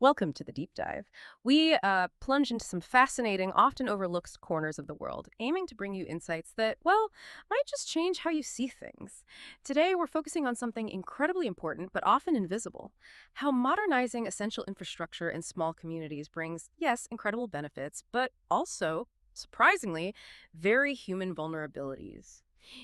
Welcome to the deep dive. We plunge into some fascinating, often overlooked corners of the world, aiming to bring you insights that, well, might just change how you see things. Today, we're focusing on something incredibly important, but often invisible: how modernizing essential infrastructure in small communities brings, yes, incredible benefits, but also, surprisingly, very human vulnerabilities.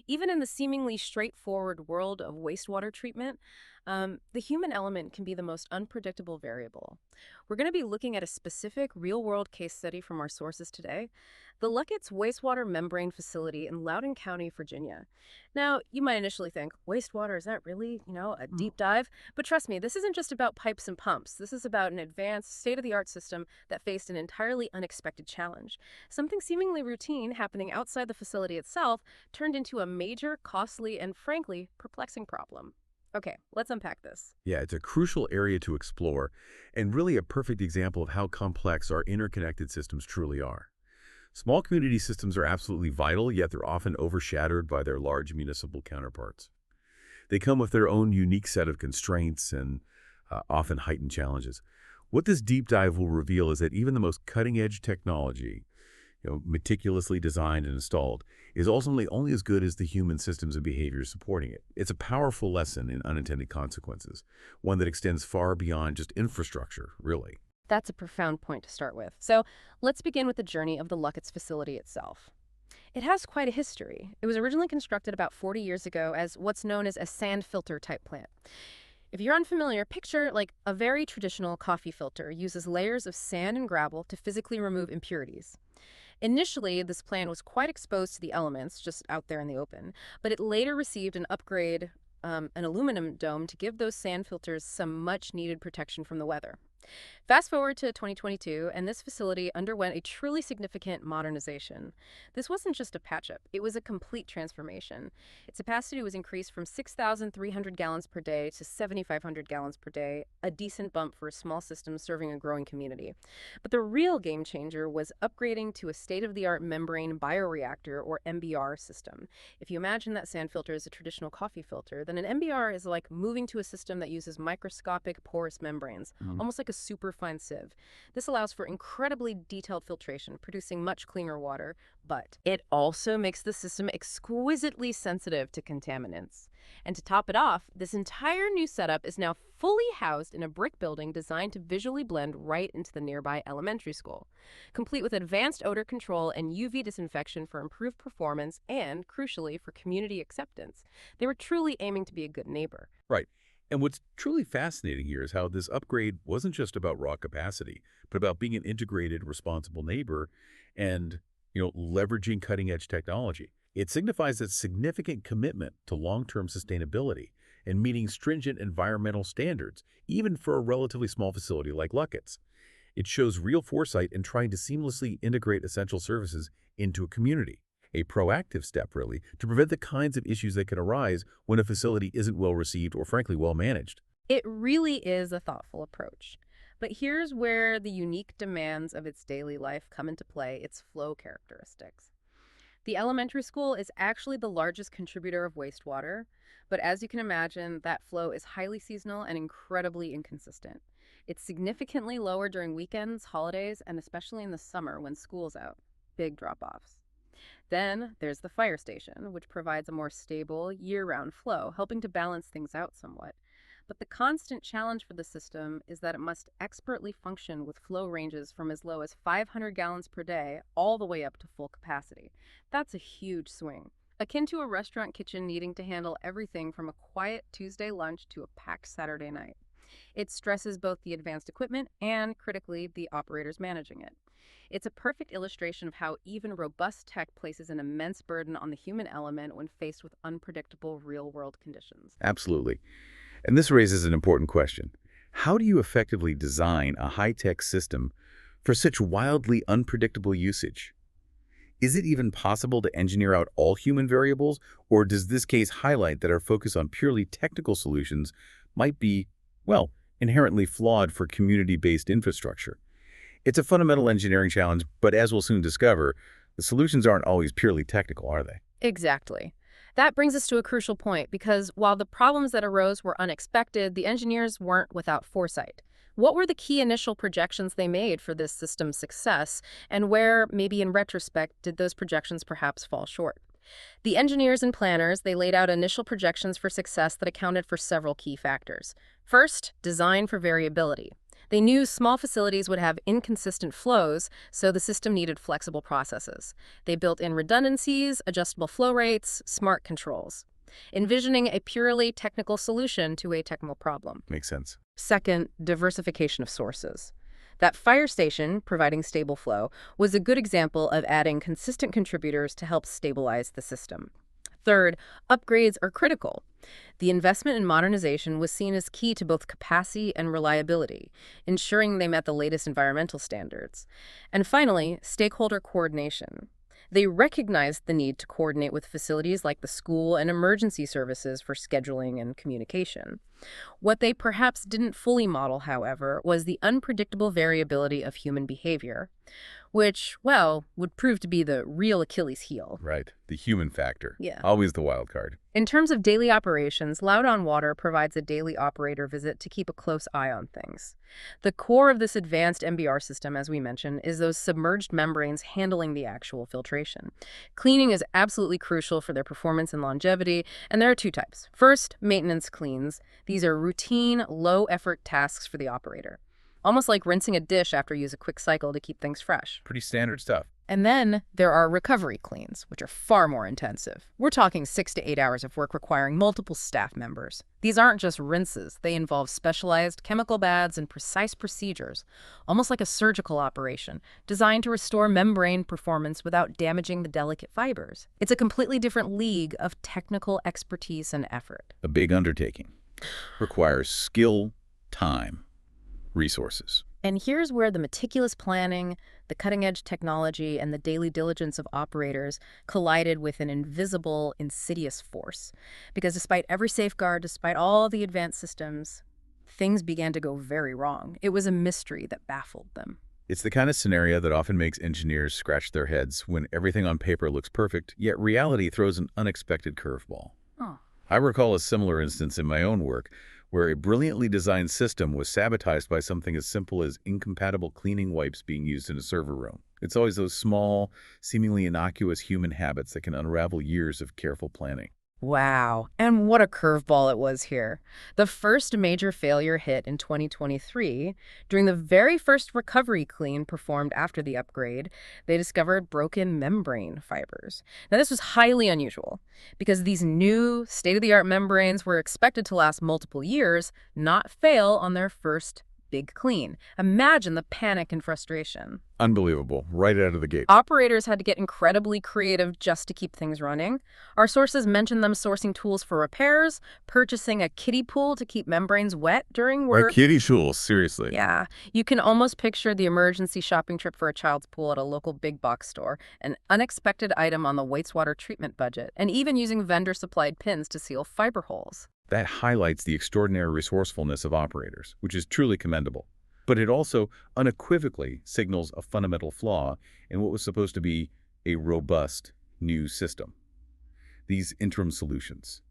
Even in the seemingly straightforward world of wastewater treatment, the human element can be the most unpredictable variable. We're going to be looking at a specific real world case study from our sources today: the Lucketts Wastewater Membrane Facility in Loudoun County, Virginia. Now, you might initially think, wastewater, is that really, a Mm. deep dive? But trust me, this isn't just about pipes and pumps. This is about an advanced, state of the art system that faced an entirely unexpected challenge. Something seemingly routine happening outside the facility itself turned into a major, costly, and frankly, perplexing problem. Okay, let's unpack this. Yeah, it's a crucial area to explore and really a perfect example of how complex our interconnected systems truly are. Small community systems are absolutely vital, yet they're often overshadowed by their large municipal counterparts. They come with their own unique set of constraints and often heightened challenges. What this deep dive will reveal is that even the most cutting-edge technology, meticulously designed and installed, is ultimately only as good as the human systems and behaviors supporting it. It's a powerful lesson in unintended consequences, one that extends far beyond just infrastructure, really. That's a profound point to start with. So let's begin with the journey of the Lucketts facility itself. It has quite a history. It was originally constructed about 40 years ago as what's known as a sand filter type plant. If you're unfamiliar, picture like a very traditional coffee filter uses layers of sand and gravel to physically remove impurities. Initially, this plant was quite exposed to the elements, just out there in the open, but it later received an upgrade, an aluminum dome, to give those sand filters some much needed protection from the weather. Fast forward to 2022, and this facility underwent a truly significant modernization. This wasn't just a patch up, it was a complete transformation. Its capacity was increased from 6,300 gallons per day to 7,500 gallons per day, a decent bump for a small system serving a growing community. But the real game changer was upgrading to a state of the art membrane bioreactor, or MBR, system. If you imagine that sand filter is a traditional coffee filter, then an MBR is like moving to a system that uses microscopic porous membranes, Mhm. almost like a superfine sieve. This allows for incredibly detailed filtration, producing much cleaner water, but it also makes the system exquisitely sensitive to contaminants. And to top it off, this entire new setup is now fully housed in a brick building designed to visually blend right into the nearby elementary school, complete with advanced odor control and UV disinfection for improved performance and, crucially, for community acceptance. They were truly aiming to be a good neighbor. Right. And what's truly fascinating here is how this upgrade wasn't just about raw capacity, but about being an integrated, responsible neighbor and, leveraging cutting-edge technology. It signifies a significant commitment to long-term sustainability and meeting stringent environmental standards, even for a relatively small facility like Luckett's. It shows real foresight in trying to seamlessly integrate essential services into a community. A proactive step, really, to prevent the kinds of issues that can arise when a facility isn't well received or, frankly, well managed. It really is a thoughtful approach. But here's where the unique demands of its daily life come into play: its flow characteristics. The elementary school is actually the largest contributor of wastewater, but as you can imagine, that flow is highly seasonal and incredibly inconsistent. It's significantly lower during weekends, holidays, and especially in the summer when school's out. Big drop offs. Then there's the fire station, which provides a more stable, year round flow, helping to balance things out somewhat. But the constant challenge for the system is that it must expertly function with flow ranges from as low as 500 gallons per day all the way up to full capacity. That's a huge swing, akin to a restaurant kitchen needing to handle everything from a quiet Tuesday lunch to a packed Saturday night. It stresses both the advanced equipment and, critically, the operators managing it. It's a perfect illustration of how even robust tech places an immense burden on the human element when faced with unpredictable real-world conditions. Absolutely. And this raises an important question. How do you effectively design a high-tech system for such wildly unpredictable usage? Is it even possible to engineer out all human variables, or does this case highlight that our focus on purely technical solutions might be, well, inherently flawed for community-based infrastructure? It's a fundamental engineering challenge, but as we'll soon discover, the solutions aren't always purely technical, are they? Exactly. That brings us to a crucial point because while the problems that arose were unexpected, the engineers weren't without foresight. What were the key initial projections they made for this system's success, and where, maybe in retrospect, did those projections perhaps fall short? The engineers and planners, they laid out initial projections for success that accounted for several key factors. First, design for variability. They knew small facilities would have inconsistent flows, so the system needed flexible processes. They built in redundancies, adjustable flow rates, smart controls, envisioning a purely technical solution to a technical problem. Makes sense. Second, diversification of sources. That fire station, providing stable flow, was a good example of adding consistent contributors to help stabilize the system. Third, upgrades are critical. The investment in modernization was seen as key to both capacity and reliability, ensuring they met the latest environmental standards. And finally, stakeholder coordination. They recognized the need to coordinate with facilities like the school and emergency services for scheduling and communication. What they perhaps didn't fully model, however, was the unpredictable variability of human behavior, which, well, would prove to be the real Achilles heel. Right. The human factor. Yeah. Always the wild card. In terms of daily operations, Loudoun Water provides a daily operator visit to keep a close eye on things. The core of this advanced MBR system, as we mentioned, is those submerged membranes handling the actual filtration. Cleaning is absolutely crucial for their performance and longevity, and there are two types. First, maintenance cleans. These are routine, low-effort tasks for the operator, almost like rinsing a dish after you use a quick cycle to keep things fresh. Pretty standard stuff. And then there are recovery cleans, which are far more intensive. We're talking 6 to 8 hours of work requiring multiple staff members. These aren't just rinses. They involve specialized chemical baths and precise procedures, almost like a surgical operation, designed to restore membrane performance without damaging the delicate fibers. It's a completely different league of technical expertise and effort. A big undertaking. Requires skill, time, resources. And here's where the meticulous planning, the cutting-edge technology, and the daily diligence of operators collided with an invisible, insidious force. Because despite every safeguard, despite all the advanced systems, things began to go very wrong. It was a mystery that baffled them. It's the kind of scenario that often makes engineers scratch their heads when everything on paper looks perfect, yet reality throws an unexpected curveball. Oh. I recall a similar instance in my own work, where a brilliantly designed system was sabotaged by something as simple as incompatible cleaning wipes being used in a server room. It's always those small, seemingly innocuous human habits that can unravel years of careful planning. Wow, and what a curveball it was here. The first major failure hit in 2023. During the very first recovery clean performed after the upgrade, they discovered broken membrane fibers. Now, this was highly unusual because these new state-of-the-art membranes were expected to last multiple years, not fail on their first big clean. Imagine the panic and frustration. Unbelievable, right out of the gate. Operators had to get incredibly creative just to keep things running. Our sources mentioned them sourcing tools for repairs, purchasing a kiddie pool to keep membranes wet during work. Like kiddie tools, seriously. Yeah, you can almost picture the emergency shopping trip for a child's pool at a local big box store, an unexpected item on the wastewater treatment budget, and even using vendor-supplied pins to seal fiber holes. That highlights the extraordinary resourcefulness of operators, which is truly commendable. But it also unequivocally signals a fundamental flaw in what was supposed to be a robust new system. These interim solutions,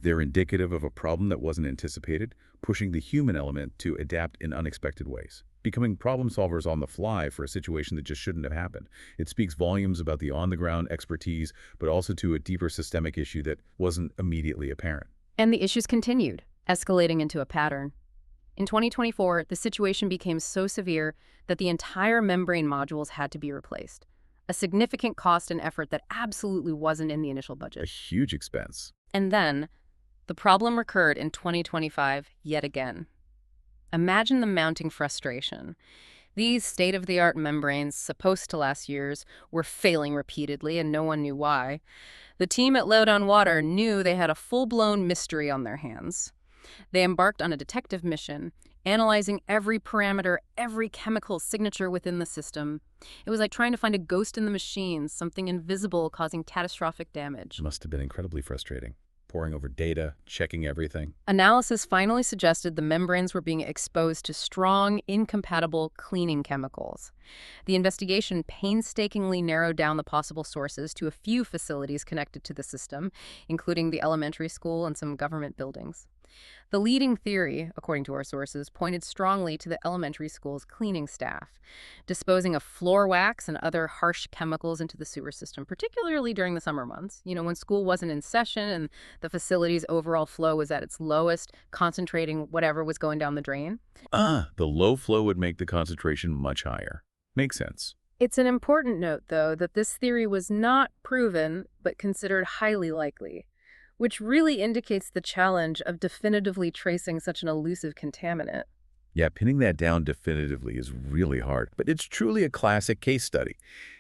they're indicative of a problem that wasn't anticipated, pushing the human element to adapt in unexpected ways, becoming problem solvers on the fly for a situation that just shouldn't have happened. It speaks volumes about the on-the-ground expertise, but also to a deeper systemic issue that wasn't immediately apparent. And the issues continued, escalating into a pattern. In 2024, the situation became so severe that the entire membrane modules had to be replaced, a significant cost and effort that absolutely wasn't in the initial A budget. huge expense. And then, the problem recurred in 2025 yet again. Imagine the mounting frustration. These state-of-the-art membranes, supposed to last years, were failing repeatedly, and no one knew why. The team at Loudoun Water knew they had a full-blown mystery on their hands. They embarked on a detective mission, analyzing every parameter, every chemical signature within the system. It was like trying to find a ghost in the machine, something invisible causing catastrophic damage. It must have been incredibly frustrating. Poring over data, checking everything. Analysis finally suggested the membranes were being exposed to strong, incompatible cleaning chemicals. The investigation painstakingly narrowed down the possible sources to a few facilities connected to the system, including the elementary school and some government buildings. The leading theory, according to our sources, pointed strongly to the elementary school's cleaning staff, disposing of floor wax and other harsh chemicals into the sewer system, particularly during the summer months, when school wasn't in session and the facility's overall flow was at its lowest, concentrating whatever was going down the drain. The low flow would make the concentration much higher. Makes sense. It's an important note, though, that this theory was not proven, but considered highly likely, which really indicates the challenge of definitively tracing such an elusive contaminant. Yeah, pinning that down definitively is really hard, but it's truly a classic case study.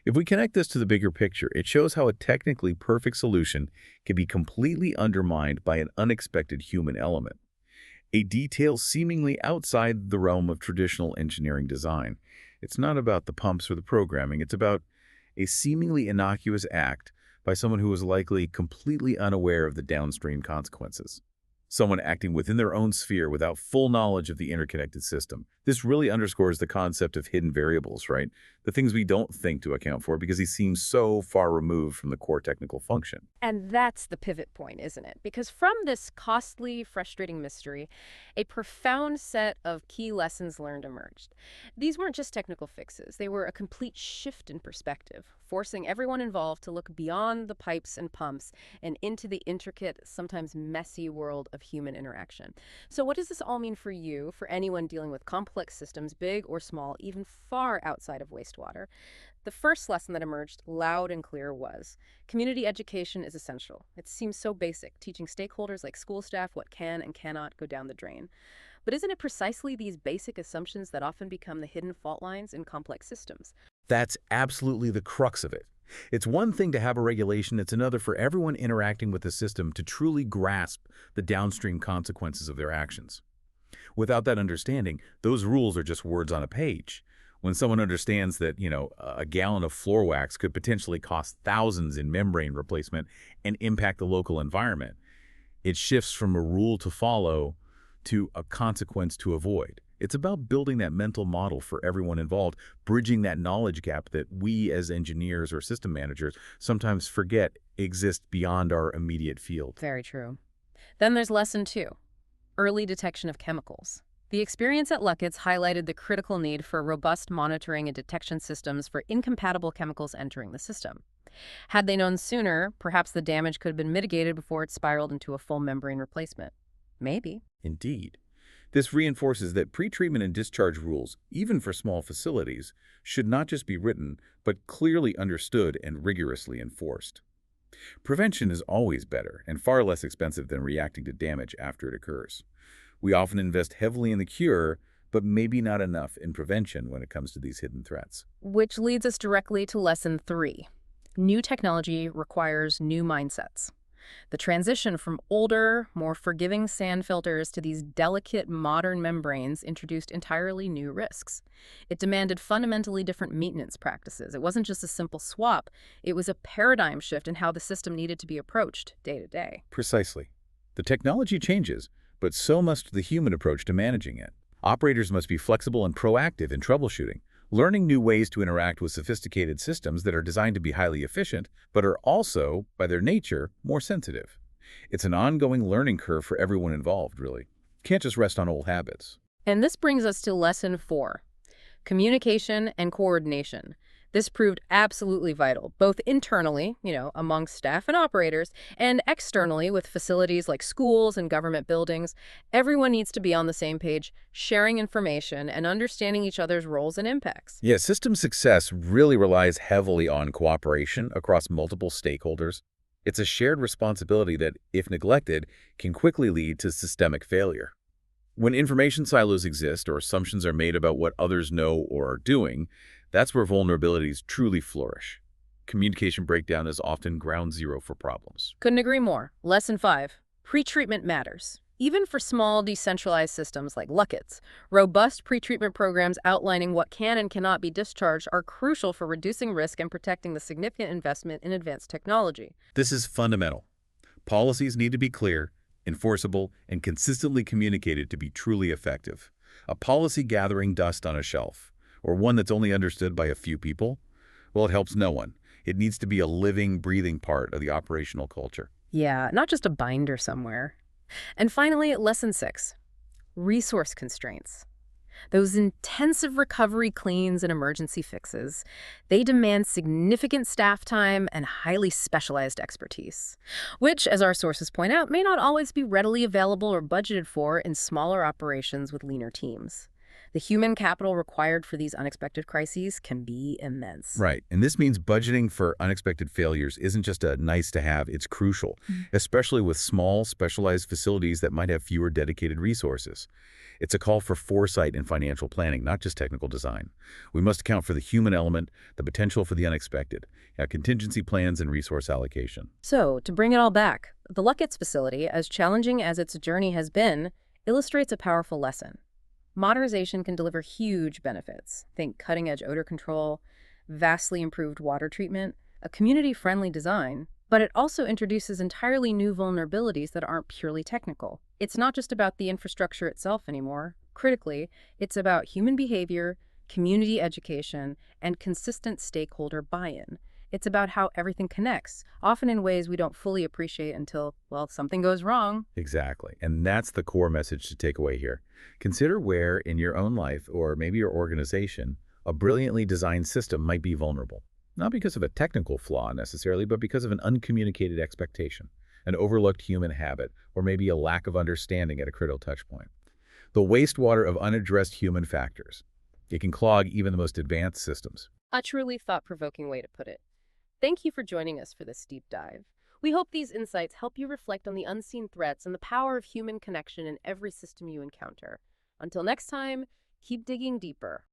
If we connect this to the bigger picture, it shows how a technically perfect solution can be completely undermined by an unexpected human element, a detail seemingly outside the realm of traditional engineering design. It's not about the pumps or the programming. It's about a seemingly innocuous act by someone who was likely completely unaware of the downstream consequences. Someone acting within their own sphere without full knowledge of the interconnected system. This really underscores the concept of hidden variables, right? The things we don't think to account for because they seem so far removed from the core technical function. And that's the pivot point, isn't it? Because from this costly, frustrating mystery, a profound set of key lessons learned emerged. These weren't just technical fixes. They were a complete shift in perspective, forcing everyone involved to look beyond the pipes and pumps and into the intricate, sometimes messy world of human interaction. So what does this all mean for you, for anyone dealing with complex systems, big or small, even far outside of wastewater? The first lesson that emerged loud and clear was community education is essential. It seems so basic, teaching stakeholders like school staff what can and cannot go down the drain. But isn't it precisely these basic assumptions that often become the hidden fault lines in complex systems? That's absolutely the crux of it. It's one thing to have a regulation, it's another for everyone interacting with the system to truly grasp the downstream consequences of their actions. Without that understanding, those rules are just words on a page. When someone understands that, a gallon of floor wax could potentially cost thousands in membrane replacement and impact the local environment, it shifts from a rule to follow to a consequence to avoid. It's about building that mental model for everyone involved, bridging that knowledge gap that we as engineers or system managers sometimes forget exists beyond our immediate field. Very true. Then there's lesson 2, early detection of chemicals. The experience at Lucketts highlighted the critical need for robust monitoring and detection systems for incompatible chemicals entering the system. Had they known sooner, perhaps the damage could have been mitigated before it spiraled into a full membrane replacement. Maybe. Indeed. This reinforces that pretreatment and discharge rules, even for small facilities, should not just be written, but clearly understood and rigorously enforced. Prevention is always better and far less expensive than reacting to damage after it occurs. We often invest heavily in the cure, but maybe not enough in prevention when it comes to these hidden threats. Which leads us directly to lesson 3. New technology requires new mindsets. The transition from older, more forgiving sand filters to these delicate modern membranes introduced entirely new risks. It demanded fundamentally different maintenance practices. It wasn't just a simple swap. It was a paradigm shift in how the system needed to be approached day to day. Precisely. The technology changes, but so must the human approach to managing it. Operators must be flexible and proactive in troubleshooting, learning new ways to interact with sophisticated systems that are designed to be highly efficient, but are also, by their nature, more sensitive. It's an ongoing learning curve for everyone involved, really. Can't just rest on old habits. And this brings us to lesson 4, communication and coordination. This proved absolutely vital, both internally, among staff and operators, and externally with facilities like schools and government buildings. Everyone needs to be on the same page, sharing information and understanding each other's roles and impacts. Yeah, system success really relies heavily on cooperation across multiple stakeholders. It's a shared responsibility that, if neglected, can quickly lead to systemic failure. When information silos exist or assumptions are made about what others know or are doing, that's where vulnerabilities truly flourish. Communication breakdown is often ground zero for problems. Couldn't agree more. Lesson 5, pretreatment matters. Even for small, decentralized systems like Lucketts, robust pretreatment programs outlining what can and cannot be discharged are crucial for reducing risk and protecting the significant investment in advanced technology. This is fundamental. Policies need to be clear, enforceable, and consistently communicated to be truly effective. A policy gathering dust on a shelf, or one that's only understood by a few people, well, it helps no one. It needs to be a living, breathing part of the operational culture. Yeah, not just a binder somewhere. And finally, lesson 6, resource constraints. Those intensive recovery cleans and emergency fixes, they demand significant staff time and highly specialized expertise, which, as our sources point out, may not always be readily available or budgeted for in smaller operations with leaner teams. The human capital required for these unexpected crises can be immense. Right. And this means budgeting for unexpected failures isn't just a nice to have, it's crucial, especially with small, specialized facilities that might have fewer dedicated resources. It's a call for foresight and financial planning, not just technical design. We must account for the human element, the potential for the unexpected, contingency plans and resource allocation. So, to bring it all back, the Lucketts facility, as challenging as its journey has been, illustrates a powerful lesson. Modernization can deliver huge benefits. Think cutting-edge odor control, vastly improved water treatment, a community-friendly design, but it also introduces entirely new vulnerabilities that aren't purely technical. It's not just about the infrastructure itself anymore. Critically, it's about human behavior, community education, and consistent stakeholder buy-in. It's about how everything connects, often in ways we don't fully appreciate until, well, something goes wrong. Exactly. And that's the core message to take away here. Consider where in your own life, or maybe your organization, a brilliantly designed system might be vulnerable. Not because of a technical flaw necessarily, but because of an uncommunicated expectation, an overlooked human habit, or maybe a lack of understanding at a critical touchpoint. The wastewater of unaddressed human factors. It can clog even the most advanced systems. A truly thought-provoking way to put it. Thank you for joining us for this deep dive. We hope these insights help you reflect on the unseen threats and the power of human connection in every system you encounter. Until next time, keep digging deeper.